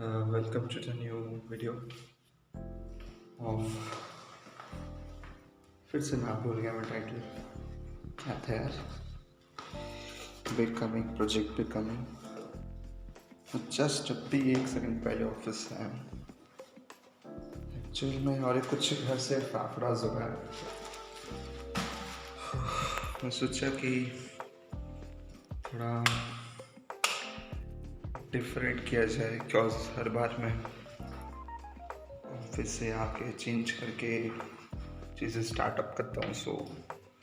Welcome to the new video of फिर से नाम भूल गया मैं टाइटल क्या था यार। बिकमिंग प्रोजेक्ट बिकमिंग जस्ट अभी 1 सेकंड पहले ऑफिस से आया एक्चुअली में, और कुछ घर से फाफड़ा हो गया। मैं सोचा कि थोड़ा डिफरेंट किया जाए, बिकॉज हर बार मैं ऑफिस से आके चेंज करके चीज़ें स्टार्टअप करता हूँ। सो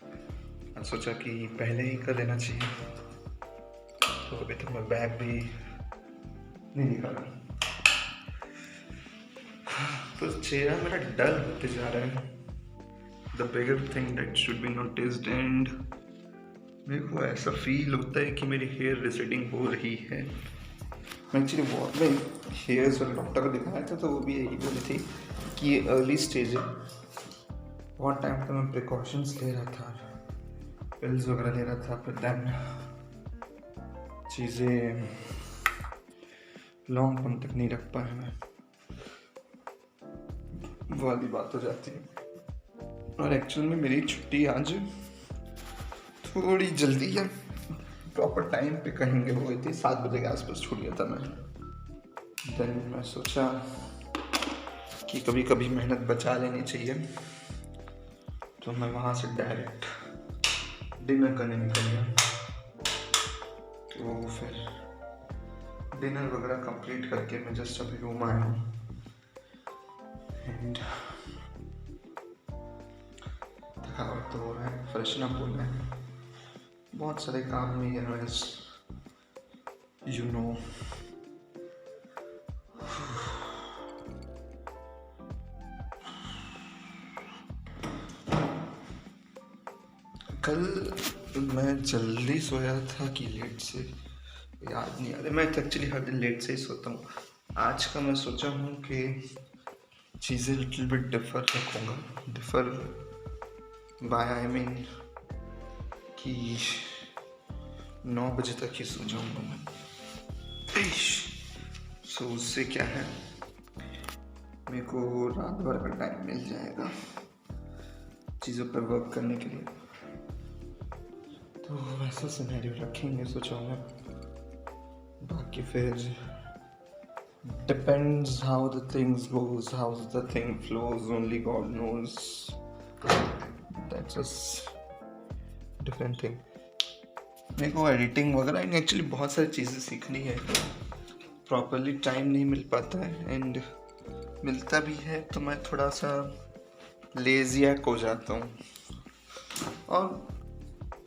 मैं सोचा कि पहले ही कर देना चाहिए। तो अभी तो मैं बैग भी नहीं निकाला, तो चेहरा मेरा डल होते जा रहा है। The bigger thing that should be noticed, and मेरे को ऐसा फील होता है कि मेरी हेयर रिसेटिंग हो रही है। मैं एक्चुअली वॉट में हेयर्स वाले डॉक्टर को दिखाया था, तो वो भी यही बोली थी कि ये अर्ली स्टेज है। बहुत टाइम तक मैं प्रिकॉशंस ले रहा था, पिल्स वगैरह ले रहा था, पर देन चीज़ें लॉन्ग टर्म तक नहीं रख पाया मैं, वो वाली बात हो जाती है। और एक्चुअल में मेरी छुट्टी आज थोड़ी जल्दी या प्रॉपर टाइम पे कहेंगे हो गई थी, 7 बजे के आसपास छूट गया था मैं। देन मैं सोचा कि कभी कभी मेहनत बचा लेनी चाहिए, तो मैं वहाँ से डायरेक्ट डिनर करने निकल गया। तो फिर डिनर वगैरह कंप्लीट करके मैं जस्ट अभी रूम आया हूँ, एंड थकावट तो हो रहा है, फ्रेशन अप हो रहा है, बहुत सारे काम में यू नो। कल मैं जल्दी सोया था कि लेट से, याद नहीं आ रहा। मैं एक्चुअली हर दिन लेट से ही सोता हूँ। आज का मैं सोचा हूँ कि चीज़ें लिटिल बिट डिफर रखूँगा। डिफर बाय आई मीन कि 9 बजे तक ही सो जाऊँगा मैं। सो उससे क्या है, मेरे को रात भर का टाइम मिल जाएगा चीज़ों पर वर्क करने के लिए। तो वैसा सिनेरियो रखेंगे सोचा मैं। बाकी फिर depends how the things goes, how the thing flows, only God knows. That's just different thing. मेरे को एडिटिंग वगैरह एक्चुअली बहुत सारी चीज़ें सीखनी है, प्रॉपरली टाइम नहीं मिल पाता है, एंड मिलता भी है तो मैं थोड़ा सा लेज़ियक हो जाता हूँ, और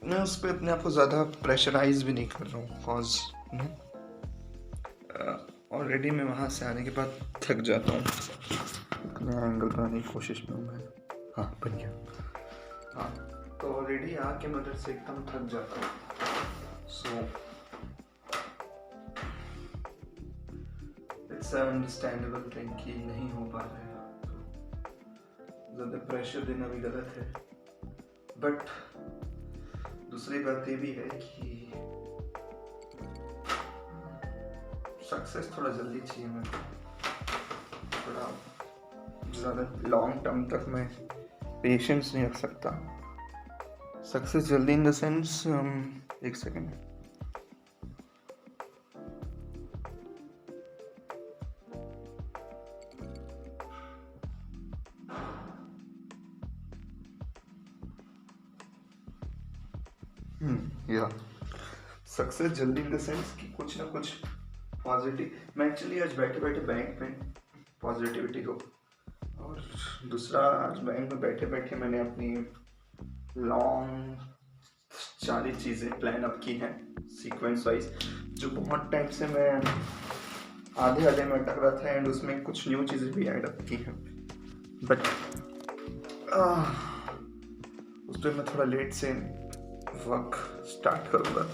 मैं उस पर अपने आप को ज़्यादा प्रेशराइज भी नहीं कर रहा हूँ, कॉज ऑलरेडी मैं वहाँ से आने के बाद थक जाता हूँ। नया एंगल बनाने की कोशिश में हूँ मैं। हाँ, बन गया। हाँ, तो ऑलरेडी आके मैं उधर से एकदम थक जाता हूँ। सो इट्स अंडरस्टैंडेबल थिंग कि नहीं हो पा रहा है, तो ज़्यादा प्रेशर देना भी गलत है। बट दूसरी बात ये भी है कि सक्सेस थोड़ा जल्दी चाहिए मेरे को, थोड़ा ज़्यादा लॉन्ग टर्म तक मैं पेशेंस नहीं रख सकता। सक्सेस जल्दी इन द सेंस, 1 सेकेंड। या सक्सेस जल्दी इन द सेंस कि कुछ ना कुछ पॉजिटिव। मैं एक्चुअली आज बैठे बैठे बैंक में पॉजिटिविटी को, और दूसरा आज बैंक में बैठे बैठे मैंने अपनी लॉन्ग सारी चीज़ें प्लान अप की हैं सीक्वेंस वाइज, जो बहुत टाइम से मैं आधे में अटक रहा था, एंड उसमें कुछ न्यू चीज़ें भी ऐड अप की हैं। बट उस पर मैं थोड़ा लेट से वर्क स्टार्ट करूँगा।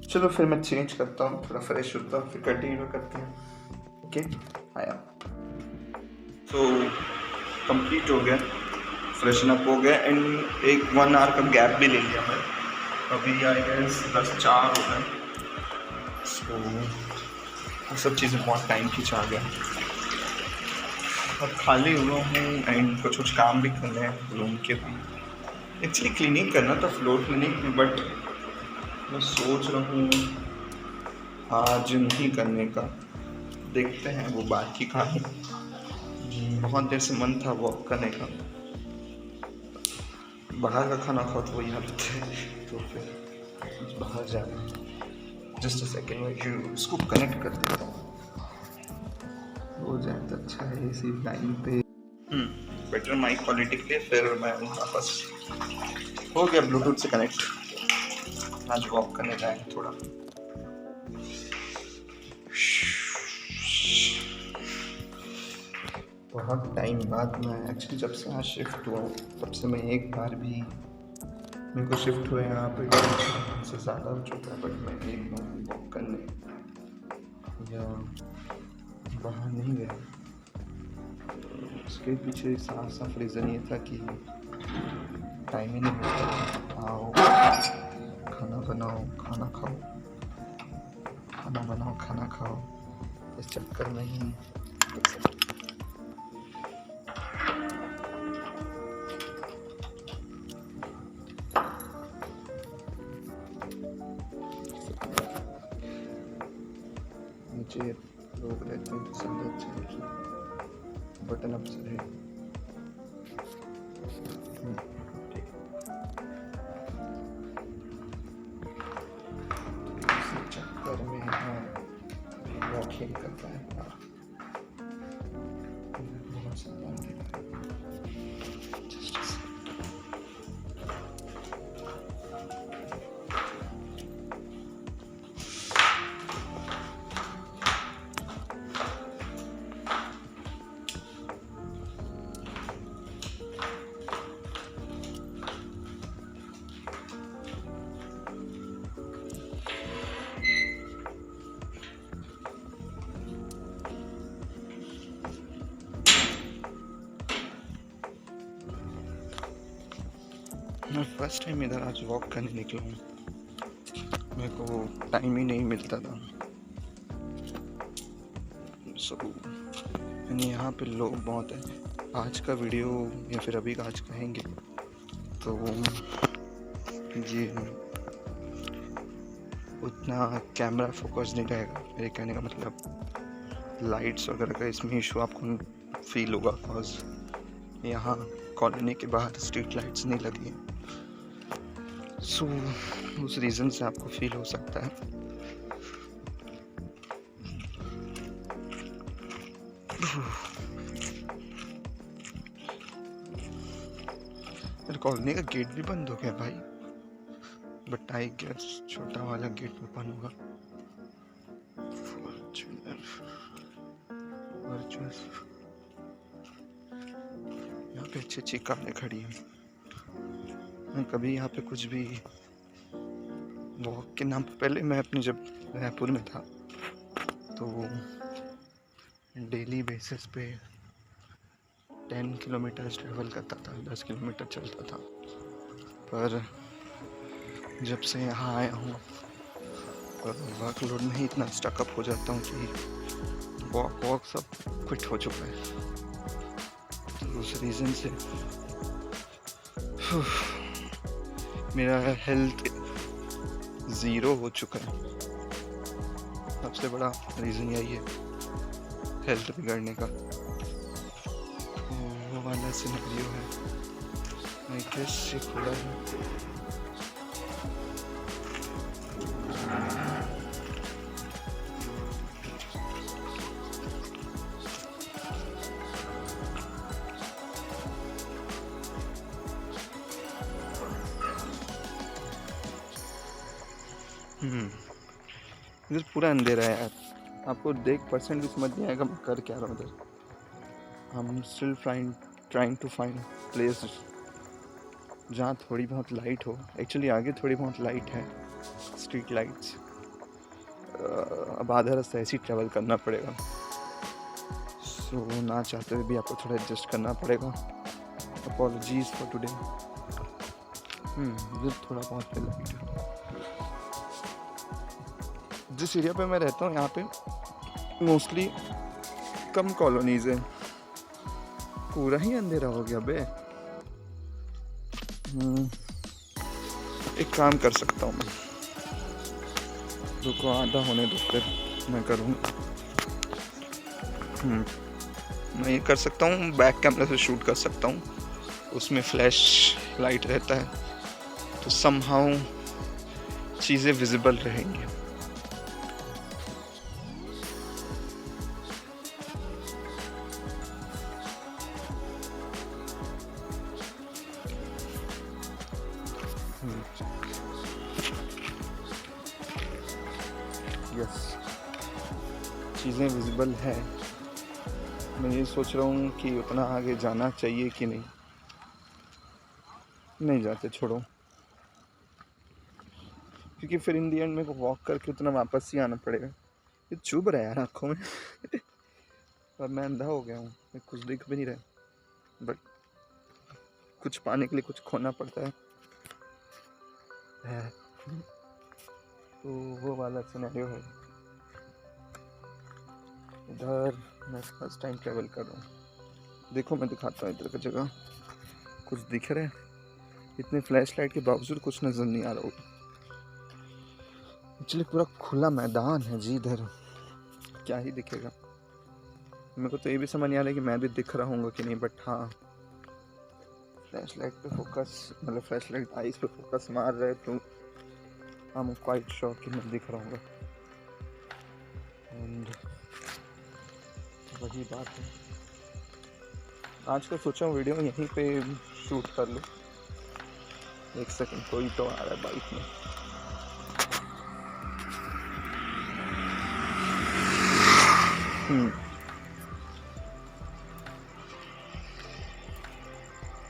चलो फिर मैं चेंज करता हूँ, थोड़ा फ्रेश होता हूँ, फिर कंटिन्यू करते हैं। ओके, आया। तो कंप्लीट हो गया, फ्रेशन अप हो गया, एंड एक 1 आवर का गैप भी ले लिया मैं। अभी आई गेस 10:04 हो गए। सो सब चीज़ें बहुत टाइम खिंचा गया। अब खाली हुआ हूँ एंड कुछ काम भी करने हैं रूम के भी। एक्चुअली क्लीनिंग करना था फ्लोर क्लीनिंग में, बट मैं सोच रहा हूँ आज नहीं करने का। देखते हैं वो बाकी काम। बहुत देर से मन था वॉक करने का, बाहर का खाना खाओ तो वही हालत है, तो फिर बाहर जाना। जस्ट अ सेकेंड मैं इसको कनेक्ट कर देता हूँ, हो जाए तो अच्छा है इसी टाइम पे। बेटर माइक क्वालिटी के लिए फिर मैं वापस हो गया ब्लूटूथ से कनेक्ट। आज वॉक करने जाएंगे थोड़ा। बहुत टाइम बाद मैं एक्चुअली जब से यहाँ शिफ्ट हुआ हूँ तब से मैं एक बार भी, मेरे को शिफ्ट हुए यहाँ पे से ज़्यादा हो चुका है, बट मैं एक बार भी वॉक करने या बाहर नहीं गया। उसके पीछे साफ साफ रीज़न ये था कि टाइम ही नहीं मिलता। आओ खाना बनाओ खाना खाओ, खाना बनाओ खाना खाओ, इस चक्कर में ही नीचे लोग रहते हैं तो सब अच्छा है कि बटन अप से है। चक्कर में वॉक ही कर पाए बहुत सामान दिखा। मैं फर्स्ट टाइम इधर आज वॉक करने निकला हूँ, मेरे को टाइम ही नहीं मिलता था। सो यानी यहाँ पे लोग बहुत हैं। आज का वीडियो या फिर अभी का आज कहेंगे तो ये उतना कैमरा फोकस नहीं रहेगा। मेरे कहने का मतलब लाइट्स वगैरह का इसमें इशू आपको फील होगा, बिकॉज यहाँ कॉलोनी के बाहर स्ट्रीट लाइट्स नहीं लगी हैं। सो उस रीज़न से आपको फील हो सकता है। मेरे कॉलोनी का गेट भी बंद हो गया भाई, बट आई गेस छोटा वाला गेट ओपन होगा। यहाँ पे अच्छी अच्छी कारें खड़ी हैं। मैं कभी यहाँ पे कुछ भी वॉक के नाम पे, पहले मैं अपनी जब रायपुर में था तो डेली बेसिस पे 10 किलोमीटर ट्रेवल करता था, 10 किलोमीटर चलता था। पर जब से यहाँ आया हूँ वर्कलोड में ही इतना स्टकअप हो जाता हूँ कि वॉक सब क्विट हो चुका है। तो उस रीज़न से मेरा हेल्थ 0 हो चुका है। सबसे बड़ा रीज़न यही है हेल्थ बिगड़ने का। वो वाला सिनेरियो है। मैं कैसे खुला है। इधर पूरा अंधेरा है यार, आपको देख परसेंट भी समझ नहीं आएगा मैं कर क्या रहा हूँ इधर। हम still trying to find place जहाँ थोड़ी बहुत लाइट हो। एक्चुअली आगे थोड़ी बहुत लाइट है, स्ट्रीट लाइट्स। अब आधा रास्ता ऐसे ही ट्रैवल करना पड़ेगा। सो ना चाहते हुए भी आपको थोड़ा एडजस्ट करना पड़ेगा। Apologies for today. इधर थोड़ा बहुत लाइट है। जिस एरिया पे मैं रहता हूँ यहाँ पे मोस्टली कम कॉलोनीज है। पूरा ही अंधेरा हो गया बे। एक काम कर सकता हूँ मैं, रुको आधा होने दो फिर मैं करूँगा। मैं ये कर सकता हूँ, बैक कैमरा से शूट कर सकता हूँ, उसमें फ्लैश लाइट रहता है तो समहाउ चीज़ें विजिबल रहेंगी। यस, चीज़ें विजिबल है। मैं ये सोच रहा हूँ कि उतना आगे जाना चाहिए कि नहीं। नहीं जाते, छोड़ो, क्योंकि फिर इन दी एंड मेरे को वॉक करके उतना वापस ही आना पड़ेगा। ये चुभ रहा है यार आँखों में और मैं अंधा हो गया हूँ, मैं कुछ दिख भी नहीं रहा, बट कुछ पाने के लिए कुछ खोना पड़ता है। तो वो वाला सिनेरियो है। इधर मैं फर्स्ट टाइम ट्रैवल कर रहा हूँ। देखो मैं दिखाता हूँ इधर का जगह, कुछ दिख रहा है? इतने फ्लैश लाइट के बावजूद कुछ नज़र नहीं आ रहा होगा। एक्चुअली पूरा खुला मैदान है जी, इधर क्या ही दिखेगा। मेरे को तो ये भी समझ नहीं आ रहा है कि मैं भी दिख रहा हूँ कि नहीं, बट हाँ फ्लैश लाइट पे फोकस, मतलब फ्लैश लाइट आइस पे फोकस मार रहे तो आई एम क्वाइट श्योर कि मैं दिख रहा हूँ। एंड वही बात है, आज का सोचा हूँ वीडियो यहीं पे शूट कर लो। एक सेकंड, कोई तो आ रहा है बाइक में।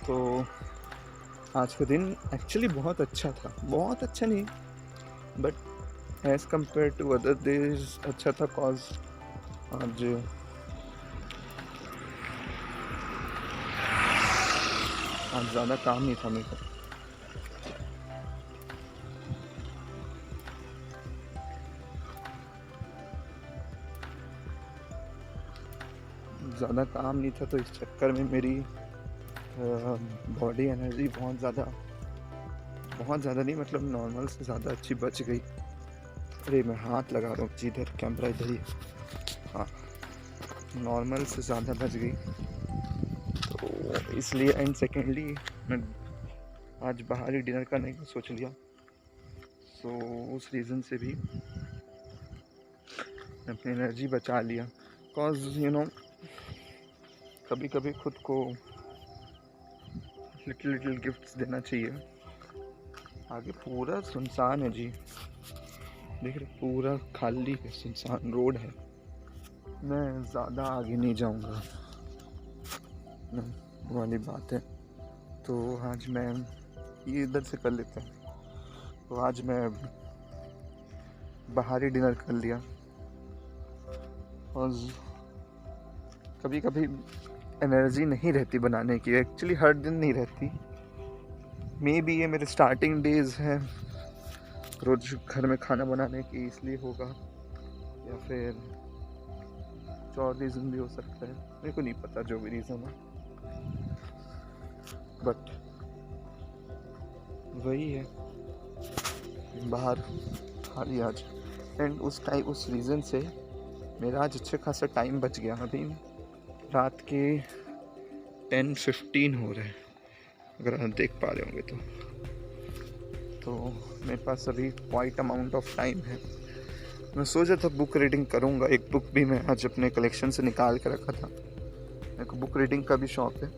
तो आज का दिन एक्चुअली बहुत अच्छा था, बहुत अच्छा नहीं but as compare to other days अच्छा था। कॉज आज ज़्यादा काम नहीं था मेरे को। ज़्यादा काम नहीं था तो इस चक्कर में मेरी बॉडी एनर्जी बहुत ज़्यादा नहीं, मतलब नॉर्मल से ज़्यादा अच्छी बच गई। अरे मैं हाथ लगा रहा हूँ जिधर कैमरा इधर ही, हाँ नॉर्मल से ज़्यादा बच गई तो इसलिए। एंड सेकेंडली मैं आज बाहर ही डिनर करने का सोच लिया, सो उस रीज़न से भी अपनी एनर्जी बचा लिया। कॉज यू नो कभी कभी खुद को लिटिल गिफ्ट्स देना चाहिए। आगे पूरा सुनसान है जी, देख रहे पूरा खाली है, सुनसान रोड है। मैं ज़्यादा आगे नहीं जाऊंगा, वाली बात है। तो आज मैं ये इधर से कर लेता हूँ। तो आज मैं बाहर ही डिनर कर लिया। और कभी कभी एनर्जी नहीं रहती बनाने की, एक्चुअली हर दिन नहीं रहती। मे बी ये मेरे स्टार्टिंग डेज है रोज घर में खाना बनाने की, इसलिए होगा, या फिर और रीज़न भी हो सकता है, मेरे को नहीं पता जो भी रीज़न है, बट वही है बाहर खाली आज। एंड उस रीज़न से मेरा आज अच्छा खासा टाइम बच गया। अभी रात के 10:15 हो रहे हैं, अगर आप देख पा रहे होंगे तो मेरे पास अभी क्वाइट अमाउंट ऑफ टाइम है। मैं सोचा था बुक रीडिंग करूँगा, एक बुक भी मैं आज अपने कलेक्शन से निकाल के रखा था। मेरे को बुक रीडिंग का भी शौक़ है।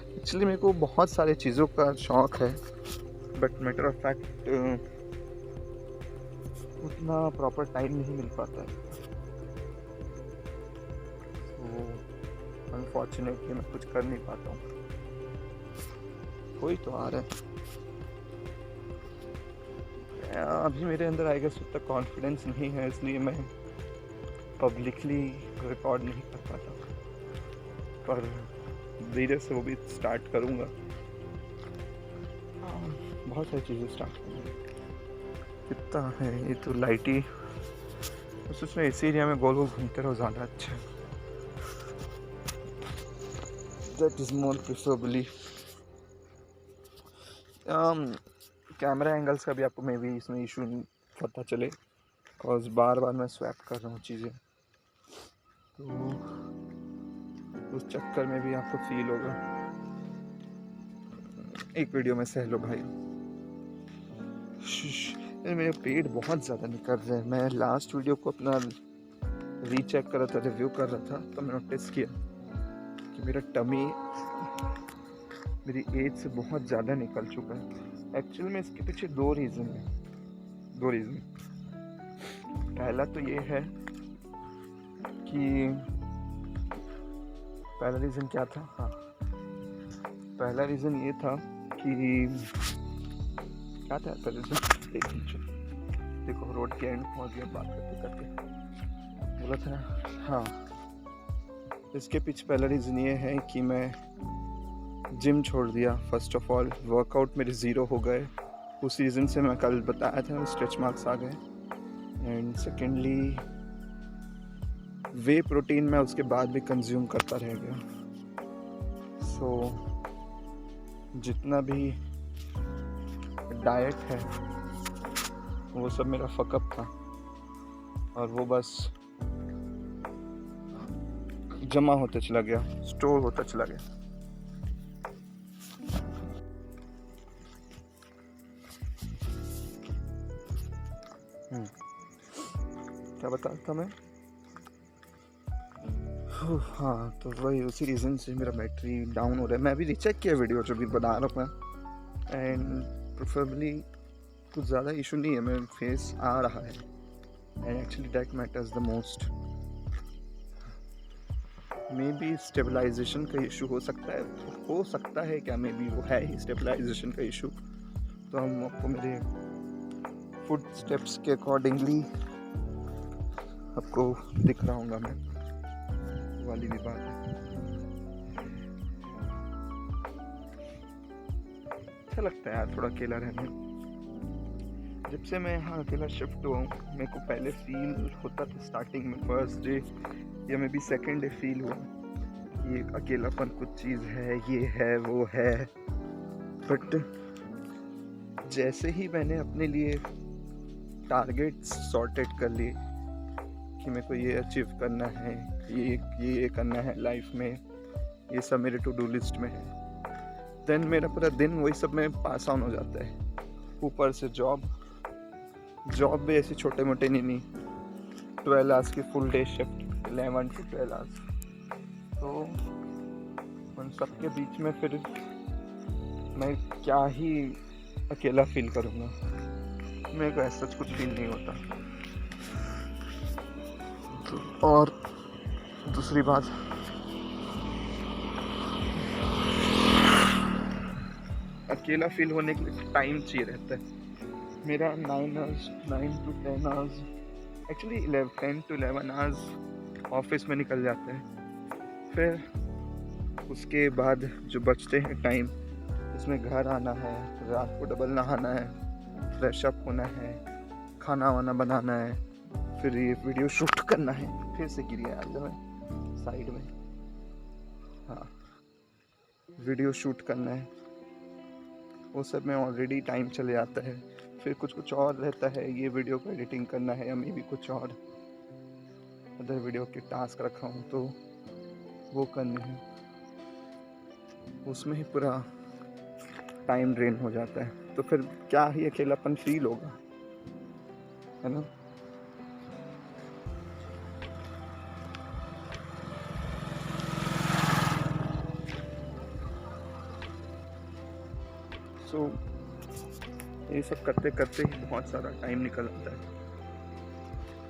एक्चुअली मेरे को बहुत सारे चीज़ों का शौक़ है, बट मैटर ऑफ फैक्ट उतना प्रॉपर टाइम नहीं मिल पाता है। तो अनफॉर्चुनेटली मैं कुछ कर नहीं पाता हूँ। कोई तो आ रहा है, अभी मेरे अंदर आएगा उतना कॉन्फिडेंस नहीं है, इसलिए मैं पब्लिकली रिकॉर्ड नहीं कर पाता, पर धीरे से वो भी स्टार्ट करूँगा। बहुत सारी चीज़ें स्टार्ट करूँगा। कितना है ये, तो लाइट ही सोच रहा इसी एरिया में गोल गोल घूमते रहो, ज़्यादा अच्छा है। That is more preferably. Camera angles का भी आपको मे भी इसमें इशू पता चले, बिकॉज बार बार मैं स्वैप कर रहा हूँ चीज़ें, तो उस चक्कर में भी आपको फील होगा। एक वीडियो में सह लो भाई। मेरे पेट बहुत ज़्यादा निकल रहे हैं। मैं लास्ट वीडियो को अपना रीचेक कर रहा था, रिव्यू कर रहा था, तो मैं नोटिस किया कि मेरा टमी मेरी एज से बहुत ज़्यादा निकल चुका है। एक्चुअली में इसके पीछे दो रीज़न। पहला तो ये है कि पहला रीज़न क्या था, हाँ पहला रीज़न ये था कि क्या था पहले रीज़न, देखो रोड के एंड पहुँच गया बात करते करते, बोला था हाँ। इसके पीछे पहला रीज़न ये है कि मैं जिम छोड़ दिया। फर्स्ट ऑफ ऑल वर्कआउट मेरे ज़ीरो हो गए, उस रीज़न से मैं कल बताया था स्ट्रेच मार्क्स आ गए। एंड सेकेंडली वे प्रोटीन मैं उसके बाद भी कंज्यूम करता रह गया। सो जितना भी डाइट है वो सब मेरा फकअप था, और वो बस जमा होता चला गया, स्टोर होता चला गया। क्या बता था मैं, हाँ तो वही उसी रीज़न से मेरा बैटरी डाउन हो रहा है। मैं अभी रिचेक किया वीडियो जो भी बना रहा हूँ, एंड प्रेफरेबली कुछ ज़्यादा इशू नहीं है, मेरे फेस आ रहा है, and actually that matters the most. Maybe stabilization का इशू हो सकता है क्या, मे बी वो है ही स्टेबलाइजेशन का इशू। तो हम आपको मेरे फुट स्टेप्स के अकॉर्डिंगली आपको दिख रहा हूँगा मैं, वाली भी बात है। अच्छा लगता है यार थोड़ा अकेला रहना। जब से मैं यहाँ अकेला शिफ्ट हुआ हूँ, मेरे को पहले फील होता था स्टार्टिंग में, फर्स्ट डे या may be second day feel हुआ कि एक अकेलापन कुछ चीज़ है, ये है वो है। बट जैसे ही मैंने अपने लिए टारगेट्स सॉर्टेड कर लिए कि मेरे को ये अचीव करना है, ये करना है लाइफ में, ये सब मेरे टू डू लिस्ट में है, देन मेरा पूरा दिन वही सब में पास ऑन हो जाता है। ऊपर से जॉब भी ऐसी छोटे मोटे नहीं 12 आवर्स की full day shift, 11 to 12 hours. तो उन सब के बीच में फिर मैं क्या ही अकेला फील करूँगा, मेरे को ऐसा कुछ फील नहीं होता। और दूसरी बात, अकेला फील होने के लिए टाइम चाहिए रहता है। मेरा 9 to 10 hours, actually 10 to 11 hours office में निकल जाते हैं। फिर उसके बाद जो बचते हैं टाइम, उसमें घर आना है, रात को डबल नहाना है, फ्रेश अप होना है, खाना वाना बनाना है, फिर ये वीडियो शूट करना है। फिर से गिर गया यार मैं साइड में, हाँ वीडियो शूट करना है, वो सब में ऑलरेडी टाइम चले जाता है। फिर कुछ और रहता है, ये वीडियो को एडिटिंग करना है, या मे भी कुछ और अदर वीडियो के टास्क रखा हूँ तो वो करने हैं, उसमें ही पूरा टाइम ड्रेन हो जाता है। तो फिर क्या ही अकेलापन फील होगा, है ना। सो ये सब करते करते ही बहुत सारा टाइम निकल आता है।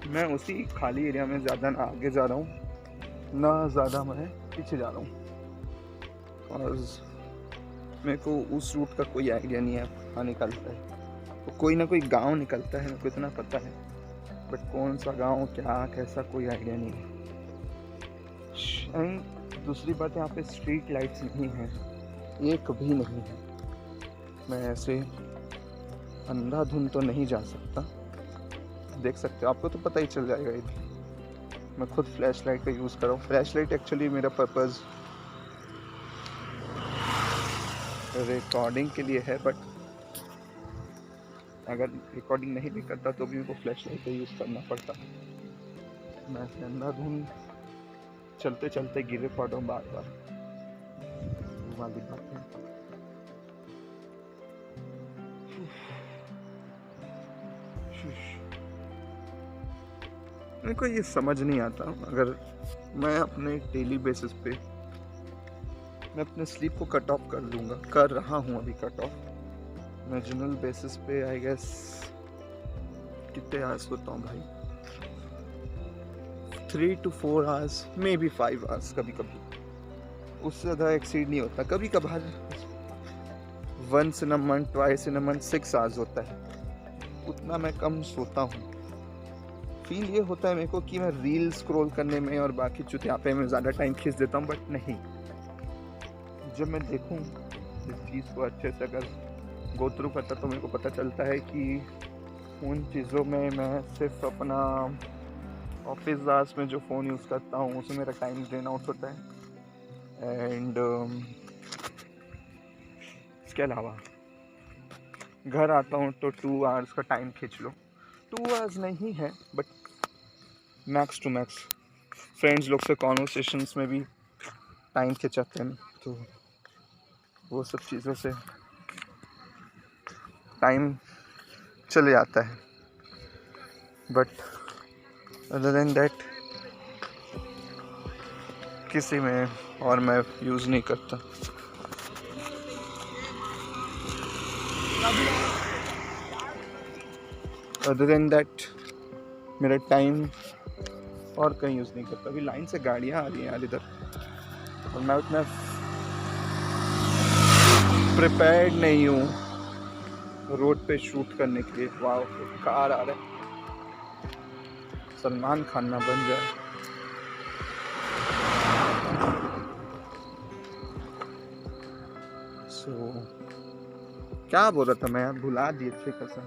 मैं उसी खाली एरिया में ज़्यादा ना आगे जा रहा हूँ ना ज़्यादा मैं पीछे जा रहा हूँ, और मेरे को उस रूट का कोई आइडिया नहीं है कहाँ निकलता है। तो कोई ना कोई गांव निकलता है, मेरे को इतना पता है, बट कौन सा गांव क्या कैसा कोई आइडिया नहीं है। एंड दूसरी बात, यहाँ पे स्ट्रीट लाइट्स नहीं है, एक भी नहीं है। मैं ऐसे अंधाधुंध तो नहीं जा सकता, देख सकते हो, आपको तो पता ही चल जाएगा। ये मैं खुद फ्लैश लाइट का यूज़ कर रहा हूँ। फ्लैश लाइट एक्चुअली मेरा पर्पज़ रिकॉर्डिंग के लिए है, बट अगर रिकॉर्डिंग नहीं भी करता तो भी मेरे को फ्लैश लाइट का यूज़ करना पड़ता। मैं अंधाधुंध चलते चलते गिरे पड़ रहा हूँ बार बार, वो वाली बात है। मेरे को ये समझ नहीं आता, अगर मैं अपने डेली बेसिस पे मैं अपने स्लीप को कट ऑफ कर लूँगा, कर रहा हूँ अभी कट ऑफ। मैं जनरल बेसिस पे आई गेस कितने आवर्स सोता हूँ भाई, 3 to 4 hours, maybe 5 hours, कभी कभी उससे ज़्यादा एक्सीड नहीं होता। कभी कभार once in a month, twice in a month 6 hours होता है, उतना मैं कम सोता हूँ। फील ये होता है मेरे को कि मैं रील स्क्रॉल करने में और बाकी चुतियापे में ज़्यादा टाइम खींच देता हूँ, बट नहीं, जब मैं देखूँ इस चीज़ को अच्छे से अगर गो थ्रू करता तो मेरे को पता चलता है कि उन चीज़ों में मैं सिर्फ अपना ऑफिस आवर्स में जो फ़ोन यूज़ करता हूँ उसमें मेरा टाइम ड्रेन आउट होता है। एंड इसके अलावा घर आता हूँ तो 2 आवर्स का टाइम खींच लो, 2 आवर्स नहीं है but max to max friends लोग से कॉन्वर्सेशंस में भी टाइम खिंचाते हैं, तो वो सब चीज़ों से टाइम चले जाता है। बट अदर देन दैट किसी में और मैं यूज़ नहीं करता। अदर देन दैट मेरा टाइम और कहीं यूज़ नहीं करता। अभी लाइन से गाड़ियाँ आ रही हैं यार इधर, और मैं उतना प्रिपेयर्ड नहीं हूँ रोड पे शूट करने के लिए। वाह, कार आ रहा है, सलमान खान ना बन जाए। क्या बोल रहा था मैं यार, भुला दिए थे, कसम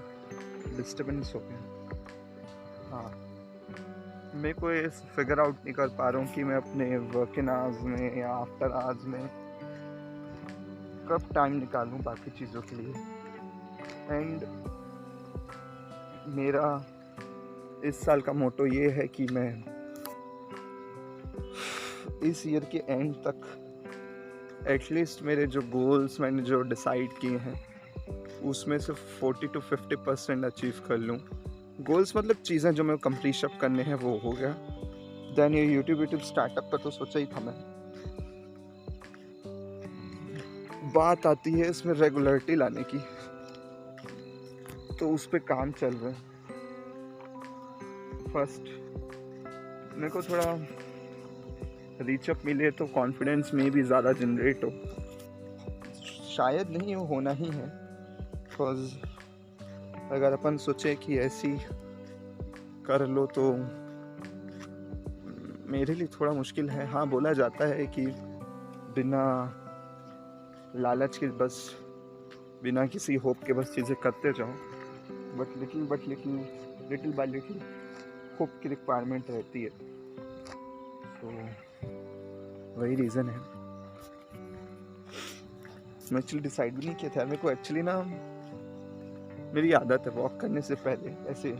डिस्टर्बेंस हो गया। हाँ, मेरे को ये फिगर आउट नहीं कर पा रहा हूँ कि मैं अपने वर्किंग आवर्स में या आफ्टर आवर्स में कब टाइम निकालूँ बाकी चीज़ों के लिए। एंड मेरा इस साल का मोटो ये है कि मैं इस ईयर के एंड तक एटलीस्ट मेरे जो गोल्स मैंने जो डिसाइड किए हैं उसमें से 40 to 50% अचीव कर लूँ। गोल्स मतलब चीज़ें जो मैं कंप्लीट करने हैं वो हो गया। देन ये यूट्यूब स्टार्टअप का तो सोचा ही था मैं। बात आती है इसमें रेगुलरिटी लाने की, तो उस पर काम चल रहा है। फर्स्ट मेरे को थोड़ा रीचअप मिले तो कॉन्फिडेंस में भी ज़्यादा जनरेट हो, शायद नहीं हो, होना ही है। बिकॉज अगर अपन सोचे कि ऐसी कर लो तो मेरे लिए थोड़ा मुश्किल है। हाँ, बोला जाता है कि बिना लालच के बस, बिना किसी होप के बस चीज़ें करते जाओ, but little bye little hope की रिक्वायरमेंट रहती है। तो वही रीज़न है। मैं एक्चुअली डिसाइड भी नहीं किया था मेरे को। एक्चुअली ना मेरी आदत है वॉक करने से पहले ऐसे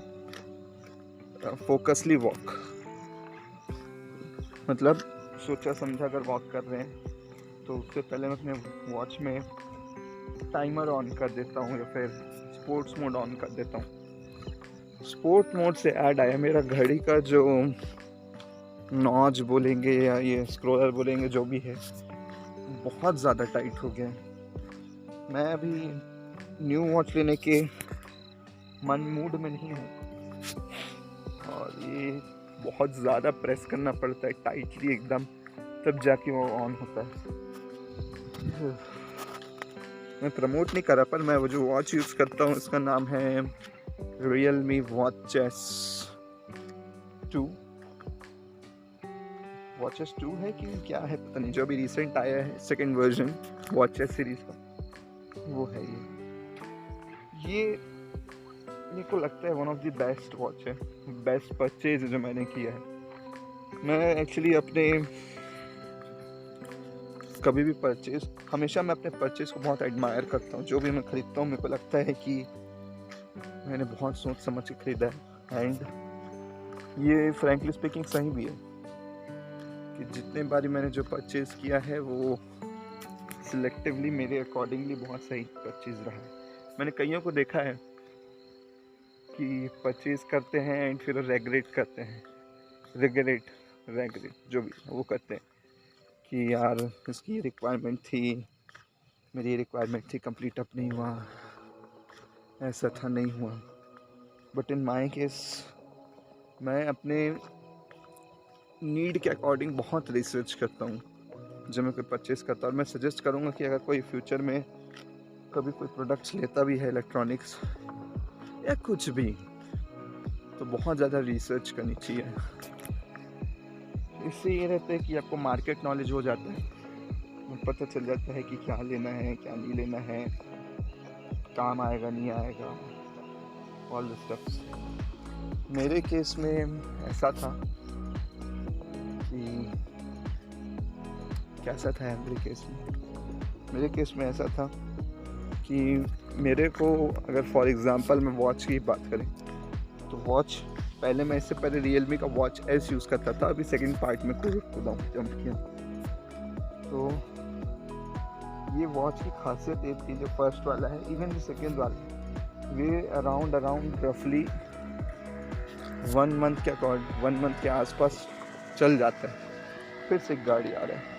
फोकसली वॉक, मतलब सोचा समझा कर वॉक कर रहे हैं तो उससे पहले मैं अपने वॉच में टाइमर ऑन कर देता हूँ या फिर स्पोर्ट्स मोड ऑन कर देता हूँ। स्पोर्ट मोड से ऐड आया मेरा घड़ी का जो नॉच बोलेंगे या ये स्क्रोलर बोलेंगे, जो भी है, बहुत ज़्यादा टाइट हो गया है। मैं अभी न्यू वॉच लेने के मूड में नहीं हूँ, और ये बहुत ज़्यादा प्रेस करना पड़ता है टाइटली एकदम, तब जाके वो ऑन होता है। मैं प्रमोट नहीं कर रहा, पर मैं वो जो वॉच यूज़ करता हूँ उसका नाम है Realme Watch S2। Watch S2 है कि क्या है पता नहीं, जो अभी रिसेंट आया है second version Watch S series का, वो है ये मेरे को लगता है one of the best watch है, बेस्ट परचेज जो मैंने किया है। मैं एक्चुअली अपने कभी भी परचेज, हमेशा मैं अपने परचेज को बहुत एडमायर करता हूँ। जो भी मैं खरीदता हूँ मेरे को लगता है कि मैंने बहुत सोच समझ के खरीदा है। एंड ये फ्रैंकली स्पीकिंग सही भी है कि जितने बारी मैंने जो परचेज किया है वो सिलेक्टिवली मेरे अकॉर्डिंगली बहुत सही परचेज रहा है। मैंने कईयों को देखा है कि परचेज करते हैं एंड फिर रेगरेट करते हैं, रेगरेट जो भी वो करते हैं कि यार इसकी रिक्वायरमेंट थी, मेरी रिक्वायरमेंट थी, कंप्लीट अप नहीं हुआ, ऐसा था नहीं हुआ। बट इन माय केस मैं अपने नीड के अकॉर्डिंग बहुत रिसर्च करता हूँ जब मैं कोई परचेज करता हूँ। और मैं सजेस्ट करूँगा कि अगर कोई फ्यूचर में कभी कोई प्रोडक्ट्स लेता भी है इलेक्ट्रॉनिक्स या कुछ भी, तो बहुत ज़्यादा रिसर्च करनी चाहिए। इससे ये रहता है कि आपको मार्केट नॉलेज हो जाता है, पता चल जाता है कि क्या लेना है क्या नहीं लेना है, काम आएगा नहीं आएगा, ऑल द स्टफ्स। मेरे केस में ऐसा था कि कैसा था है मेरे केस में ऐसा था कि मेरे को अगर फॉर एग्जांपल मैं वॉच की बात करें तो वॉच पहले मैं इससे पहले रियलमी का वॉच एस यूज़ करता था, अभी सेकंड पार्ट में जंप किया। तो ये वॉच की खासियत ये थी, जो फर्स्ट वाला है इवन जो सेकंड वाला है, वे अराउंड रफली 1 मंथ के आसपास चल जाता है। फिर से एक गाड़ी आ रहा है।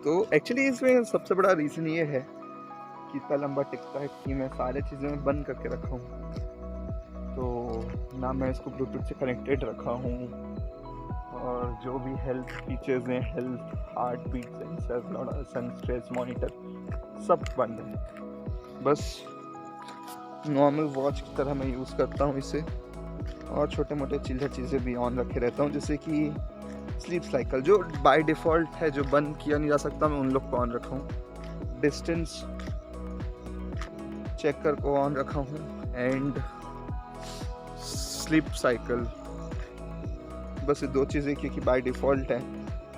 तो एक्चुअली इसमें सबसे बड़ा रीज़न ये है कि इतना लंबा टिकता है कि मैं सारे चीज़ें बंद करके रखा हूँ। तो ना मैं इसको ब्लूटूथ से कनेक्टेड रखा हूँ, और जो भी हेल्थ फीचर्स हैं, हेल्थ, हार्ट बीट सेंसर, सन स्ट्रेस मॉनिटर, सब बंद है। बस नॉर्मल वॉच की तरह मैं यूज़ करता हूँ इसे, और छोटे मोटे चिल्लर चीज़ें भी ऑन रखे रहता हूँ, जैसे कि स्लीप साइकिल जो बाय डिफ़ॉल्ट है, जो बंद किया नहीं जा सकता, मैं उन लोग को ऑन रखा हूँ। डिस्टेंस चेकर को ऑन रखा हूँ, एंड स्लीप साइकिल, बस ये 2 चीज़ें क्योंकि बाय डिफ़ॉल्ट है।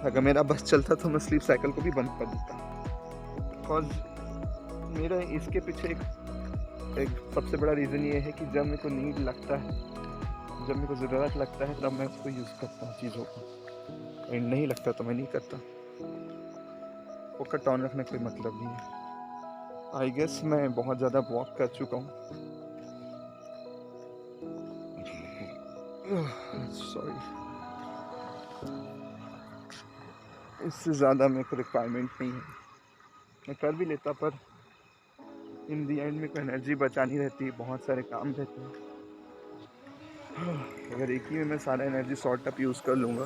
अगर मेरा बस चलता तो मैं स्लीप साइकिल को भी बंद कर देता, बिकॉज मेरा इसके पीछे एक सबसे बड़ा रीज़न ये है कि जब मेरे को नीड लगता है, जब मेरे को ज़रूरत लगता है, तब मैं उसको यूज़ करता हूँ चीज़ों को, एंड नहीं लगता तो मैं नहीं करता। फोकट ऑन रखने कोई मतलब नहीं है। आई गेस मैं बहुत ज़्यादा वॉक कर चुका हूँ, सॉरी, इससे ज़्यादा मेरे को रिक्वायरमेंट नहीं है। मैं कर भी लेता, पर इन दी एंड में कोई एनर्जी बचानी रहती है, बहुत सारे काम रहते हैं। अगर एक ही में मैं सारा एनर्जी शॉर्ट अप यूज़ कर लूँगा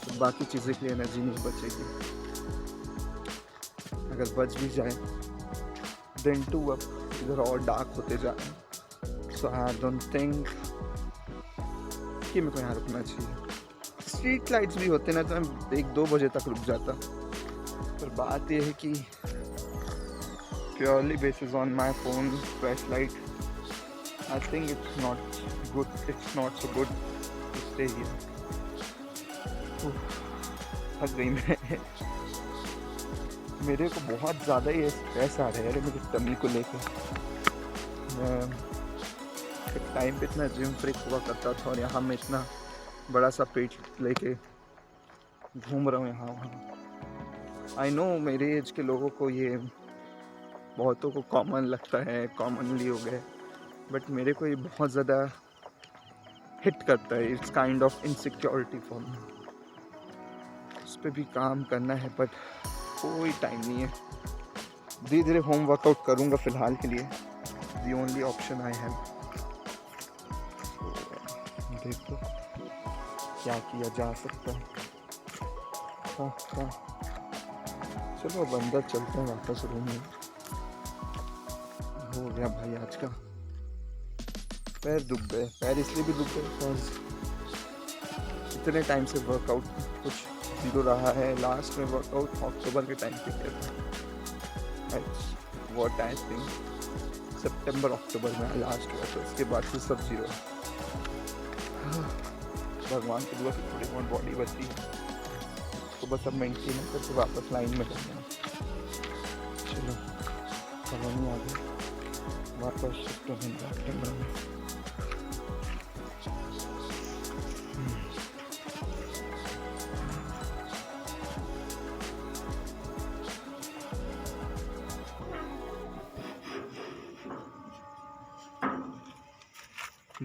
तो बाकी चीज़ें की एनर्जी नहीं बचेगी। अगर बच भी जाए देन टू अब इधर और डार्क होते जा रहे हैं, सो आई डोंट थिंक कि मेरे को यहाँ रुकना चाहिए। स्ट्रीट लाइट्स भी होते ना तो मैं 1-2 बजे तक रुक जाता, पर बात ये है कि purely basis on my phone flash light, I think it's not so good to stay here. थक गई मैं। मेरे को बहुत ज़्यादा ये स्ट्रेस आ रहा है मेरी टमी को लेकर। मैं एक टाइम पे इतना जिम फ्रीक हुआ करता था, और यहाँ मैं इतना बड़ा सा पेट लेके घूम रहा हूँ यहाँ वहाँ। आई नो मेरे एज के लोगों को ये बहुतों को कॉमन लगता है, कॉमनली हो गए, बट मेरे को ये बहुत ज़्यादा हिट करता है। It's kind of insecurity for me. उस पर भी काम करना है, बट कोई टाइम नहीं है। धीरे धीरे होम वर्कआउट करूँगा फ़िलहाल के लिए, the only option I have. देखो क्या किया जा सकता है। हाँ, चलो अब अंदर चलते हैं वापस रूम में। हो गया भाई आज का, पैर दुख गए। पैर इसलिए भी दुख गए बिकॉज इतने टाइम से वर्कआउट कुछ जो रहा है लास्ट में वर्कआउट अक्टूबर के टाइम पे किया था, व्हाट आई थिंक सितंबर अक्टूबर में लास्ट हुआ था, उसके बाद से सब जीरो। भगवान की दुआ से थोड़ी बहुत बॉडी बढ़ती है, तो बस अब मेंटेन करके वापस लाइन में रहना है। चलो कॉलोनी आ गई, वापस शिफ्ट होंगे सितंबर में।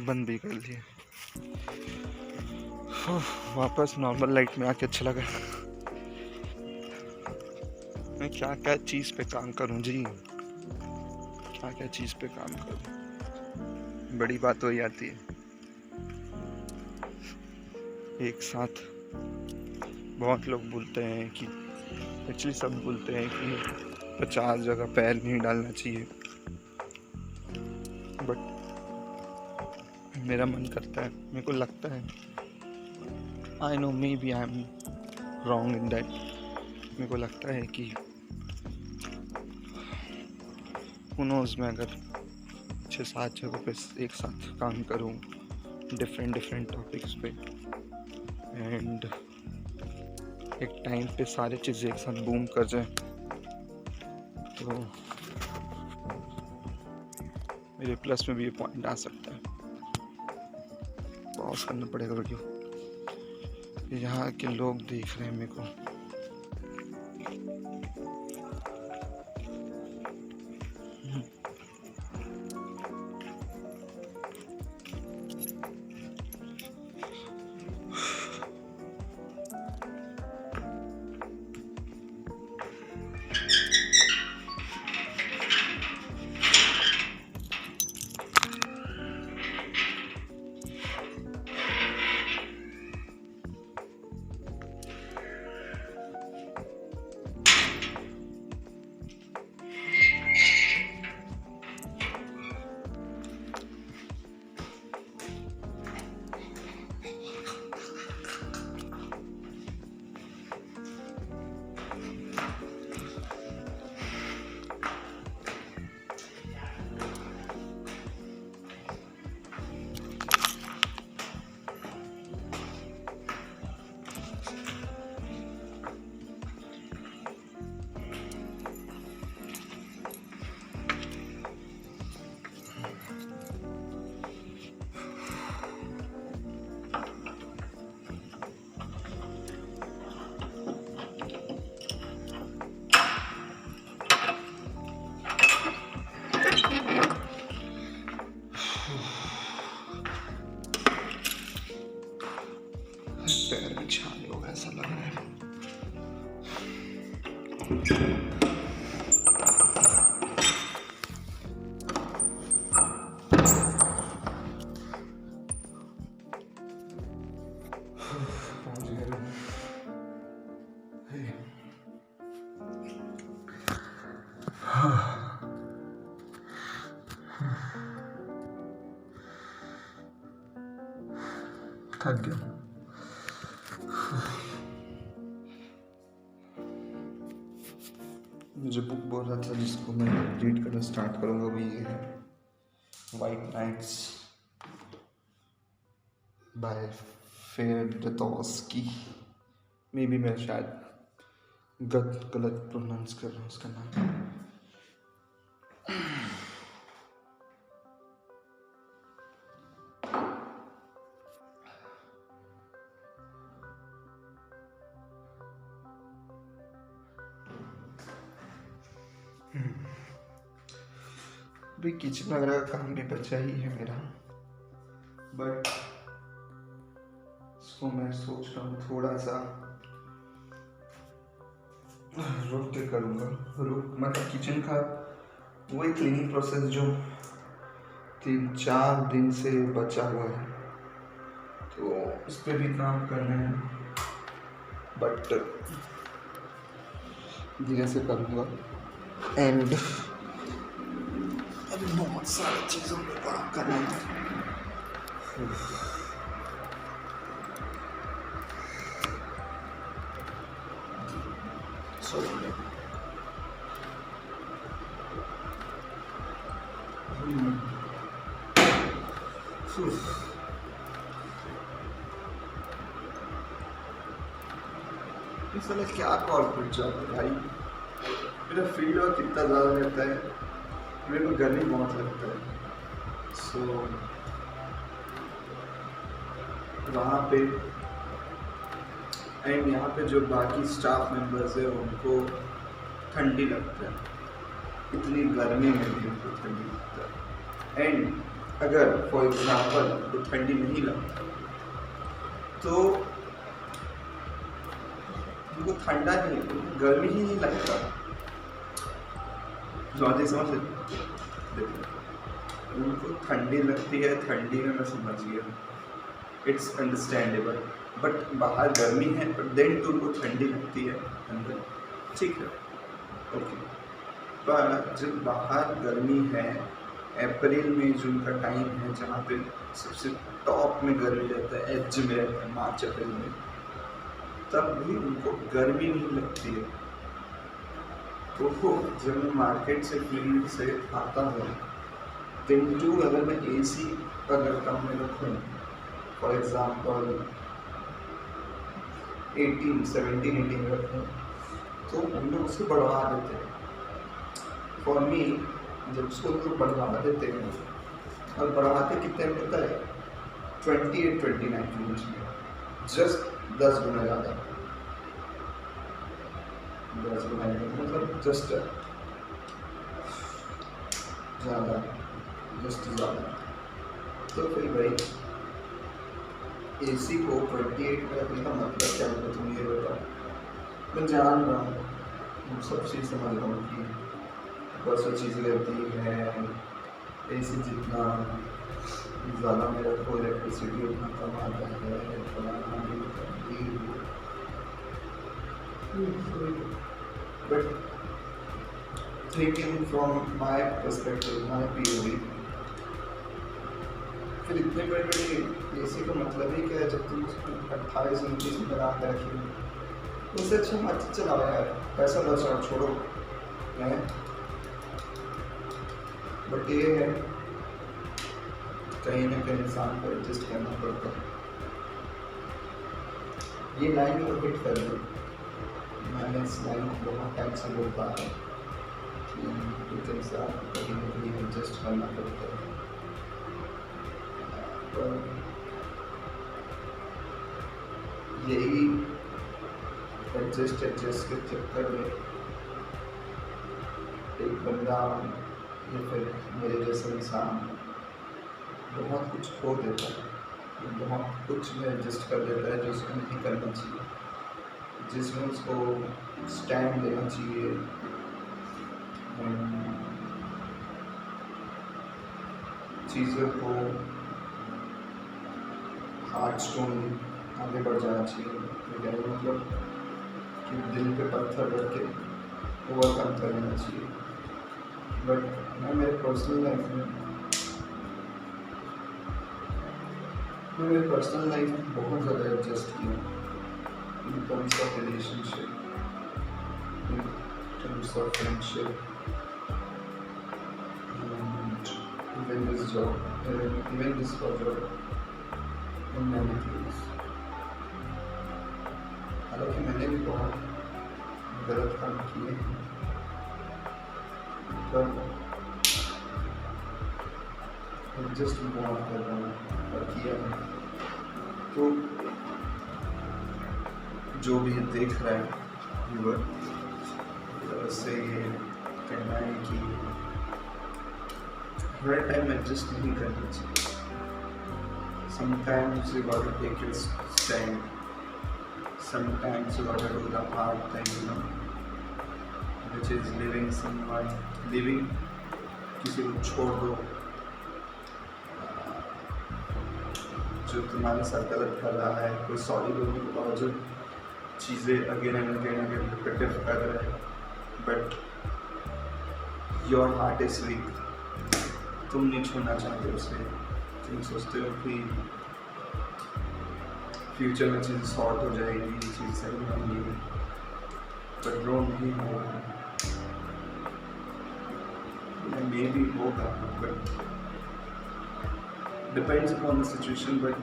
बंद भी कर लिए, वापस नॉर्मल लाइट में आके अच्छा लगा। मैं क्या क्या चीज़ पे काम करूं जी, क्या क्या चीज़ पे काम करूं, बड़ी बात हो जाती है। एक साथ बहुत लोग बोलते हैं कि, एक्चुअली सब बोलते हैं कि 50 जगह पैर नहीं डालना चाहिए, बट मेरा मन करता है, मेरे को लगता है, I know maybe I am wrong in that, मेरे को लगता है कि who knows, मैं अगर 6-7 जगहों पे एक साथ काम करूं डिफरेंट टॉपिक्स पे, एंड एक टाइम पे सारी चीज़ें एक साथ बूम कर जाए, तो मेरे प्लस में भी ये पॉइंट आ सकता है। पॉज करना पड़ेगा वीडियो, यहाँ के लोग देख रहे हैं मेरे को। पैर में छाले हो ऐसा लग रहा है। थक गया। मुझे बुक बोल रहा था जिसको मैं रीड करना स्टार्ट करूँगा, वो ये है white nights by Fyodorovsky. Maybe मैं शायद गलत प्रोनाउंस कर रहा हूँ उसका नाम। अभी किचन वगैरह का काम भी बचा ही है मेरा, बट इसको मैं सोच रहा हूँ थोड़ा सा रुक के करूँगा। मतलब किचन का वही क्लीनिंग प्रोसेस जो 3-4 दिन से बचा हुआ है, तो उस पर भी काम करना है, बट धीरे से करूँगा। एंड अभी बहुत सारी चीज़ों पे काम करना है। इस समय क्या कॉर्पोरेट जॉब है भाई, मेरा फील्ड वर्क कितना ज़्यादा रहता है, मेरे को गर्मी बहुत लगता है। सो वहाँ पे एंड यहाँ पे जो बाकी स्टाफ मेंबर्स है उनको ठंडी लगता है, इतनी गर्मी में भी उनको ठंडी लगता है। एंड अगर फॉर एग्जाम्पल तो ठंडी नहीं लगता तो उनको ठंडा नहीं, गर्मी ही नहीं लगता। लॉजिक समझ देखो, उनको ठंडी लगती है, ठंडी में मैं समझ गया, इट्स अंडरस्टैंडेबल, बट बाहर गर्मी है बट देन तो उनको ठंडी लगती है अंदर, ठीक है ओके। पर जब बाहर गर्मी है, अप्रैल मई जून का टाइम है जहाँ पे सबसे टॉप में गर्मी रहता है, एज में रहता है, मार्च अप्रैल में, तब भी उनको गर्मी नहीं लगती है। तो जब मैं मार्केट से फील्ड से आता हूँ, दिन टू अगर मैं AC अगर कम में रखूँ, फॉर एग्जाम्पल 17-18 रखूँ, तो हम लोग उसको बढ़वा देते हैं। फॉर मी जब उसको लोग बढ़वा देते हैं, और बढ़ाते कितने में पता है, 28-29 के बीच में, जस्ट 10 गुना ज़्यादा, 10 गुना मतलब जस्ट ज़्यादा, जस्ट ज़्यादा। तो फिर भाई AC को 28 में रखने का मतलब क्या होगा, तुम ये बताओ। मैं जान रहा हूँ, सब चीज़ समझ रहा हूँ कि बहुत सी चीज़ें रहती हैं, AC जितना ज़्यादा मेरा को इलेक्ट्रिसिटी उतना कम आता है, but thinking from my perspective, my POV, फिर इतने बड़े बड़े AC का मतलब ही क्या है जब तुम उसको 28-29 में बना कर रखी, उससे अच्छा मत चलाओ यार, पैसा बचाओ, छोड़ो है। बट ये है कहीं ना कहीं इंसान को एडजस्ट करना पड़ता है। ये लाइन को हिट कर दी, मैंने इस लाइन को बहुत टाइम से बोल पा रहा हूँ कि इंसान को कहीं ना कहीं एडजस्ट करना पड़ता है। पर यही एडजस्ट के चक्कर में एक बंदा या फिर मेरे जैसा इंसान बहुत कुछ खो देता है, बहुत कुछ में एडजस्ट कर देता है जो उसको नहीं करना चाहिए, जिसमें उसको स्टैंड लेना चाहिए, चीज़ों को हार्ड स्टोन आगे बढ़ जाना चाहिए, मतलब कि दिल पे पत्थर रख के ओवरकम कर लेना चाहिए। बट मैं मेरे पर्सनल लाइफ में बहुत ज़्यादा एडजस्ट किया in terms of relationship, in terms of friendship, even this job, even this job, in many things. हालांकि मैंने भी बहुत गलत काम किए, पर जस्ट बहुत कर रहा हूँ और किया है। तो जो भी देख रहा है व्यूअर, उससे ये कहना है कि हर टाइम एडजस्ट नहीं करना चाहिए। Sometimes you gotta take your stand. Sometimes you gotta do the hard thing, you know, which is leaving someone, leaving, किसी को छोड़ दो जो तुम्हारे साथ गलत कर रहा है, कोई सॉरी बोलने के बावजूद चीज़ें अगेन एंड अगेन रिपीटिव कर रहे हैं, but your heart is weak, तुम नहीं छोड़ना चाहते उसे, तुम सोचते हो कि फ्यूचर में चीज़ सॉर्ट हो जाएगी, चीज़ सही होंगी, बट रो नहीं होगा, मे भी होगा, but depends upon the situation, but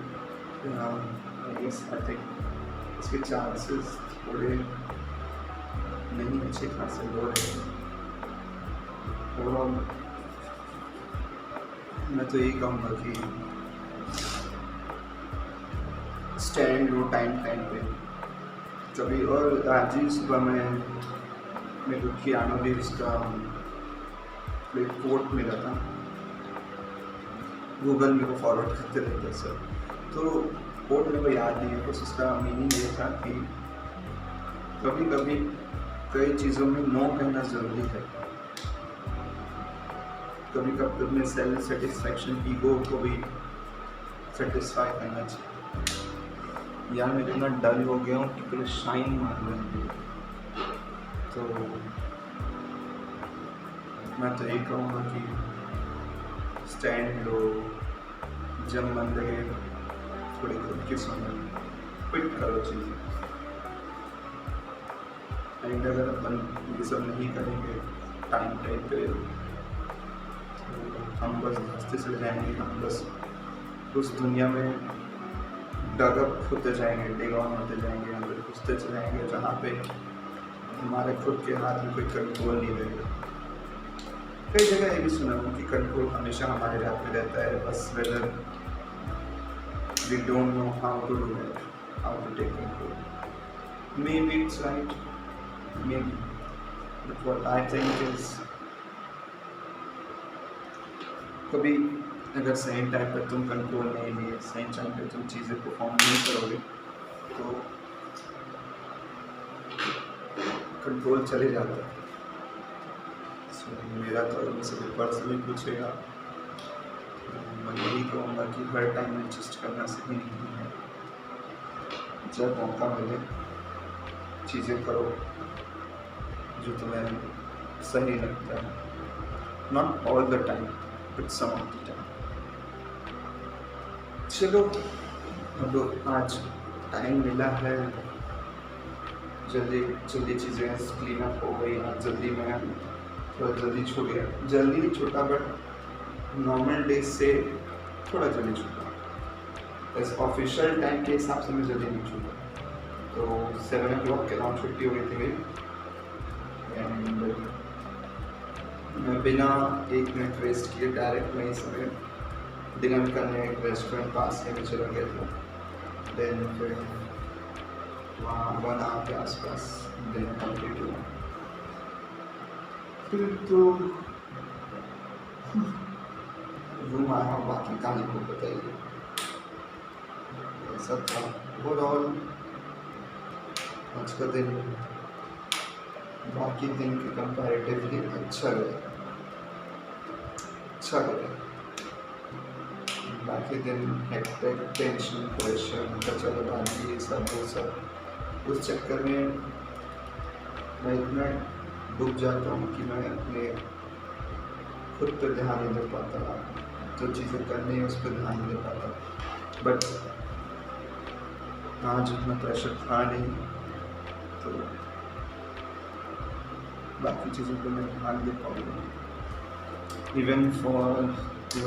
I think इसके चांसेस थोड़े नहीं अच्छे खासे लो है। ओवरऑल मैं तो यही कहूँगा कि स्टैंड लो टाइम टाइम पे कभी। और आज ही सुबह मैं मेरे को कियानो रीव्स का एक कोट मिला था, गूगल मेरे को फॉरवर्ड करते रहते सर, तो कोट मेरे को याद नहीं है, बस उसका मीनिंग ये था कि कभी कभी कई चीज़ों में नो कहना ज़रूरी है। कभी कभी अपने सेल्फ सेटिस्फैक्शन ईगो को भी सेटिस्फाई करना चाहिए। यार मैं इतना डल हो गया हूँ कि पूरे शाइन मार रहे हैं, तो मैं तो यही कहूँगा कि स्टैंड लो, जब मन लगे थोड़ी खुद की सुनो, क्विट करो चीज़ें। एंड अगर अपन ये सब नहीं करेंगे टाइम टाइम पे, तो हम बस रास्ते से जाएंगे, हम बस उस दुनिया में डगअप होते जाएंगे, डिग ऑन होते जाएंगे, अंदर घुसते जाएंगे जहाँ पे हमारे खुद के हाथ में कोई कंट्रोल नहीं रहेगा। कई जगह ये भी सुना हूँ कि कंट्रोल हमेशा हमारे हाथ में रहता है, बस whether we don't know how to do it, how to take control. Maybe it's right, maybe, but what I think is कभी अगर सही टाइम पर तुम कंट्रोल नहीं लिए, सही टाइम पर तुम चीज़ें परफॉर्म नहीं करोगे, तो कंट्रोल चले जाता है। सो मेरा तो मुझसे पर्सनली पूछेगा, मैं यही कहूँगा कि हर टाइम एडजस्ट करना सही नहीं है। जब मौका मिले चीज़ें करो जो तुम्हें सही लगता है, not all the time but some of the time. चलो अब आज टाइम मिला है, जल्दी जल्दी चीज़ें क्लीन अप हो गई, आज जल्दी मैं थोड़ा जल्दी छूट गया, जल्दी नहीं छूटा बट नॉर्मल डेज से थोड़ा जल्दी छूटा। बस ऑफिशियल टाइम के हिसाब से मैं जल्दी नहीं छूटा, तो 7 o'clock के अराउंड छुट्टी हो गई थी मेरी। एंड मैं बिना 1 मिनट वेस्ट किए डायरेक्ट वहीं से डिनर करने एक रेस्टोरेंट पास में चला गया था। देन फिर वहाँ 1 hour के आसपास डिनर कंप्लीट हुआ। फिर तो रूम आया, बाकी कहानी को बताइए, ऐसा था। ओवरऑल आज का दिन बाकी दिन के कंपैरेटिवली अच्छा गया, अच्छा गया। बाकी दिन हेक्टिक, टेंशन, प्रेशर, खर्चाबाजी, ये सब वो सब, उस चक्कर में मैं इतना डूब जाता हूँ कि मैं अपने खुद पर ध्यान नहीं दे पाता, जो चीज़ें करनी है उस पर ध्यान नहीं दे पाता। बट आज उतना प्रेशर था नहीं, तो बाकी चीज़ों पर मैं ध्यान दे पाऊँगा। इवन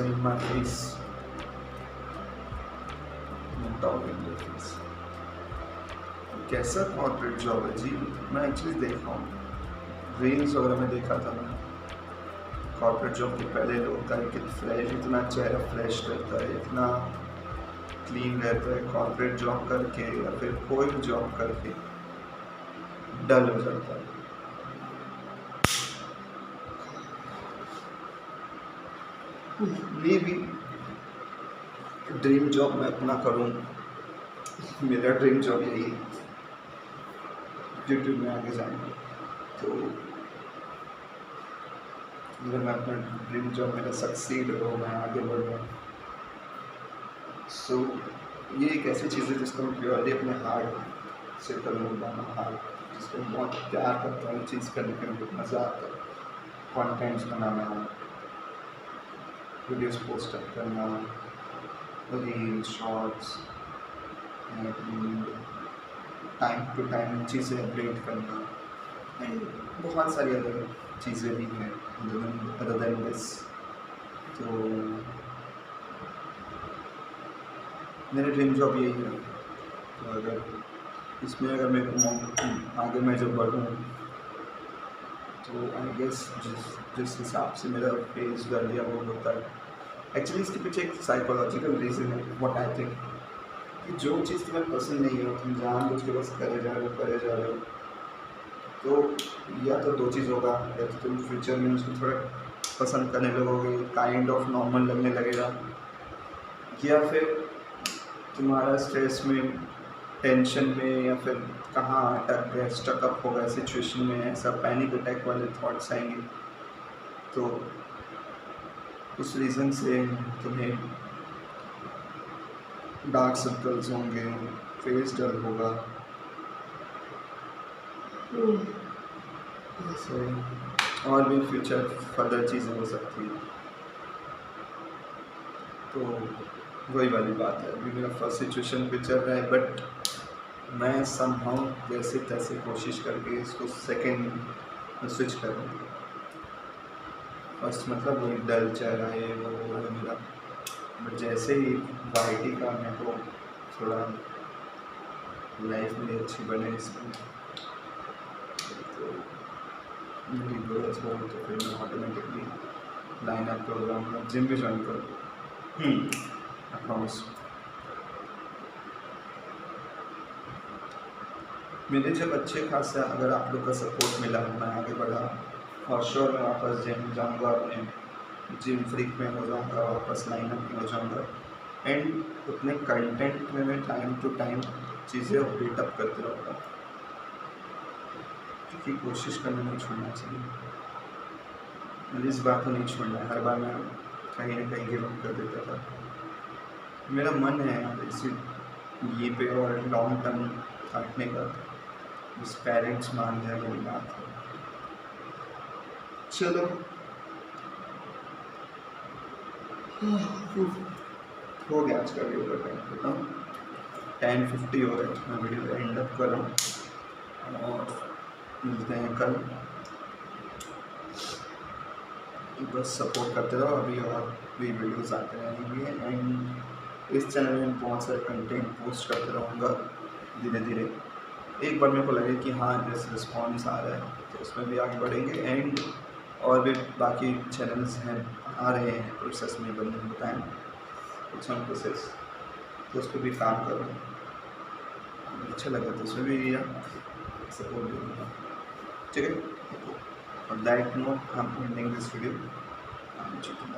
इन माई फेस, कैसा कॉर्पोरेट जॉब है जी? मैं एक्चुअली देखा हूँ, रील्स वगैरह में देखा था मैं। कॉर्पोरेट जॉब के पहले लोग का इतना चेहरा फ्रेश रहता है, इतना क्लीन रहता है। कॉर्पोरेट जॉब करके या फिर कोई भी जॉब करके डल हो जाता है। मे बी ड्रीम जॉब मैं अपना करूँ, मेरा ड्रीम जॉब यही है। यूट्यूब में आगे जाएंगे तो अगर मैं अपना ड्रीम जॉब मेरा सक्सीड हो, मैं आगे बढ़ूँ, सो ये एक ऐसी चीज़ है जिसको मैं प्योरली अपने हार्ट से करूँगा, हार्ट जिसको मैं बहुत प्यार करता हूँ। चीज़ करने में बहुत मज़ा आता है, कॉन्टेंट्स बनाना, वीडियोस पोस्ट करना, reels, shorts, time to time चीज़ें अपडेट करना, एंड बहुत सारी अदर चीज़ें भी हैं अदर देन दिस। तो मेरा ड्रीम जॉब यही है। तो अगर मेरे को आगे मैं जब बढ़ूँ तो आई गेस जिस जिस हिसाब से मेरा फेस कर दिया वो होता है। एक्चुअली इसके पीछे एक साइकोलॉजिकल रीज़न है व्हाट आई थिंक, कि जो चीज़ तुम्हें पसंद नहीं हो तुम जानबूझ के बस करे जा रहे हो। तो या तो दो चीज़ होगा, या तो तुम फ्यूचर में उसको थोड़ा पसंद करने लगोगे, काइंड ऑफ नॉर्मल लगने लगेगा, या फिर तुम्हारा स्ट्रेस में, टेंशन में, या फिर कहाँ अटक गया, स्टकअप होगा सिचुएशन में, ऐसा पैनिक अटैक वाले थॉट्स आएंगे। तो उस रीज़न से तुम्हें डार्क सर्कल्स होंगे, फेस डल होगा, सॉरी, और भी फ्यूचर फर्दर चीज़ें हो सकती हैं। तो वही वाली बात है, अभी मेरा फर्स्ट सिचुएशन पे चल रहा है, बट मैं समहाउ जैसे तैसे कोशिश करके इसको सेकेंड में स्विच करूँ। फर्स्ट मतलब वही डल चेहरा है वो है मेरा, बट जैसे ही वाइटी का मेरे को थोड़ा लाइफ मेरी अच्छी बने इसमें, तो मेरी गोल्स हो तो फिर मैं ऑटोमेटिकली लाइन अप प्रोग्राम में जिम भी ज्वाइन करूँ। I promise. मेरे जब अच्छे खासा अगर आप लोग का सपोर्ट मिला, मैं आगे बढ़ा और श्योर मैं वापस जिम जाऊँगा, अपने जिम फ्रीक में हो जाऊँगा, वापस लाइनअप में हो जाऊँगा, एंड अपने कंटेंट में मैं टाइम टू टाइम चीज़ें अपडेट अप करते रहूँगा, क्योंकि कोशिश करना नहीं छोड़ना चाहिए। मुझे इस बात को नहीं छोड़ना है, हर बार मैं कहीं ना कहीं गिव अप कर देता था। मेरा मन है इसी ये पे और लॉन्ग टर्म काटने का, जिस पेरेंट्स मान जाए मेरी बात है। चलो हो गया आज का वीडियो का टाइम, बताऊँ 10:50 हो रहा है, मैं वीडियो एंड अप कर रहा हूँ और मिलते हैं कल। बस सपोर्ट करते रहो, अभी और भी वीडियोस आते रहेंगे, एंड इस चैनल में बहुत सारे कंटेंट पोस्ट करते रहूँगा धीरे धीरे। एक बार मेरे को लगे कि हाँ जैसे रिस्पॉन्स आ रहा है तो उसमें भी आगे बढ़ेंगे, एंड और भी बाकी चैनल्स हैं आ रहे हैं प्रोसेस में बनने में, टाइम कुछ ऑन प्रोसेस, तो उस पर भी काम करो। अच्छा लगा तो उसमें भी सपोर्ट दूँगा, ठीक है। On that note, I'm ending this video. I'm Chetan.